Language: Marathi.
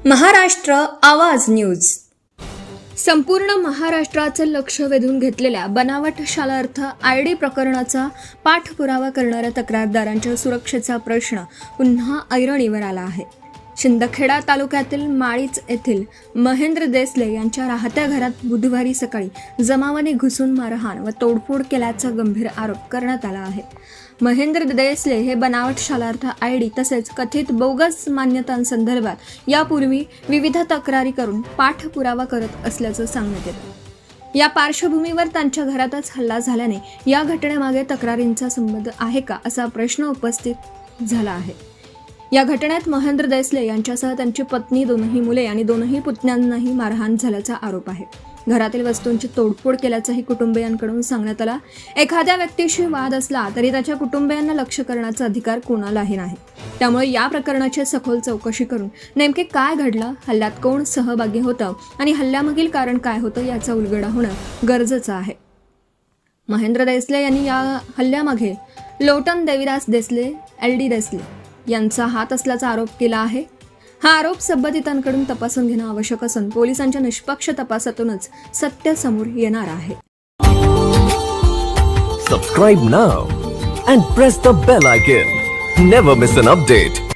महाराष्ट्र आवाज न्यूज. संपूर्ण महाराष्ट्राचं लक्ष वेधून घेतलेल्या बनावट शालार्थ आयडी प्रकरणाचा पाठपुरावा करणाऱ्या तक्रारदारांच्या सुरक्षेचा प्रश्न पुन्हा ऐरणीवर आला आहे. शिंदखेडा तालुक्यातील माळीच येथील महेंद्र देसले यांच्या राहत्या घरात बुधवारी सकाळी जमावाने घुसून मारहाण व तोडफोड केल्याचा गंभीर आरोप करण्यात आला आहे. महेंद्र देसले हे बनावट शालार्थ आयडी तसेच कथित बोगस मान्यतांसंदर्भात यापूर्वी विविध तक्रारी करून पाठपुरावा करत असल्याचं सांगण्यात येतं. या पार्श्वभूमीवर त्यांच्या घरातच हल्ला झाल्याने या घटनेमागे तक्रारींचा संबंध आहे का असा प्रश्न उपस्थित झाला आहे. या घटनेत महेंद्र देसले यांच्यासह त्यांची पत्नी, दोनही मुले आणि दोनही पुतण्यांनाही मारहाण झाल्याचा आरोप आहे. घरातील वस्तूंची तोडफोड केल्याचंही कुटुंबियांकडून सांगण्यात आलं. एखाद्या व्यक्तीशी वाद असला तरी त्याच्या कुटुंबियांना लक्ष करण्याचा अधिकार कोणालाही नाही. त्यामुळे या प्रकरणाची सखोल चौकशी करून नेमके काय घडलं, हल्ल्यात कोण सहभागी होतं आणि हल्ल्यामागील कारण काय होतं याचा उलगडा होणं गरजेचं आहे. महेंद्र देसले यांनी या हल्ल्यामागे लोटन देविदास देसले, LD देसले यांचा हात असल्याचा आरोप केला आहे. हा आरोप संबंधितांकडून तपासून घेणं आवश्यक असून पोलिसांच्या निष्पक्ष तपासातूनच सत्य समोर येणार आहे. Subscribe now and press the bell icon. Never miss an update.